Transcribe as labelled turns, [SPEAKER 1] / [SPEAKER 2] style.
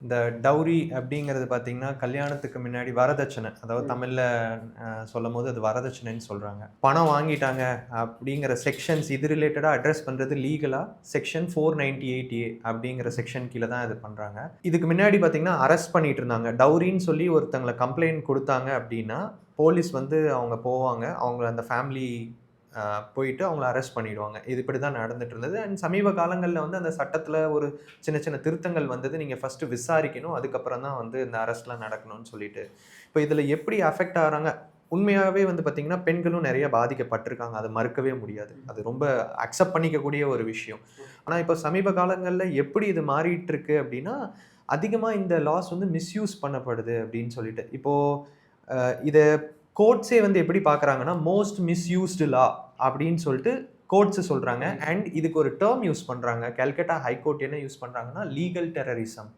[SPEAKER 1] இந்த டவுரி அப்படிங்கிறது பார்த்தீங்கன்னா, கல்யாணத்துக்கு முன்னாடி வரதட்சணை. அதாவது தமிழ்ல சொல்லும்போது அது வரதட்சணைன்னு சொல்றாங்க. பணம் வாங்கிட்டாங்க அப்படிங்கிற செக்ஷன்ஸ் இது ரிலேட்டடா அட்ரஸ் பண்றது லீகலா செக்ஷன் 498A அப்படிங்கிற செக்ஷன் கீழ தான் இது பண்றாங்க. இதுக்கு முன்னாடி பார்த்தீங்கன்னா, அரெஸ்ட் பண்ணிட்டு இருந்தாங்க. டவுரின்னு சொல்லி ஒருத்தங்கள கம்ப்ளைண்ட் குடுத்தாங்க அப்படின்னா, போலீஸ் வந்து அவங்க போவாங்க. அவங்கள அந்த ஃபேமிலி போயிட்டு அவங்கள அரெஸ்ட் பண்ணிடுவாங்க. இது இப்படி தான் நடந்துட்டு இருந்தது. அண்ட் சமீப காலங்கள்ல வந்து அந்த சட்டத்தில ஒரு சின்ன சின்ன திருத்தங்கள் வந்தது. நீங்க ஃபர்ஸ்ட்டு விசாரிக்கணும். அதுக்கப்புறம் தான் வந்து இந்த அரெஸ்ட்லாம் நடக்கணும்னு சொல்லிட்டு. இப்ப இதில எப்படி அஃபெக்ட் ஆகுறாங்க? உண்மையாவே வந்து பார்த்தீங்கன்னா, பெண்களும் நெறைய பாதிக்கப்பட்டிருக்காங்க. அத மறுக்கவே முடியாது. அது ரொம்ப அக்செப்ட் பண்ணிக்கக்கூடிய ஒரு விஷயம். ஆனா, இப்ப சமீப காலங்கள்ல எப்படி இது மாறிட்டு இருக்கு அப்டின்னா, அதிகமா இந்த லாஸ் வந்து மிஸ்யூஸ் பண்ணப்படுது அப்டின்னு சொல்லிட்டு. இப்போ இத கோர்ட்ஸே வந்து எப்படி பார்க்குறாங்கன்னா, மோஸ்ட் மிஸ்யூஸ்டு லா அப்படின்னு சொல்லிட்டு கோர்ட்ஸ் சொல்றாங்க. அண்ட் இதுக்கு ஒரு டெர்ம் யூஸ் பண்றாங்க. கல்கட்டா ஹைகோர்ட் என்ன யூஸ் பண்றாங்கன்னா, லீகல் டெரரிசம்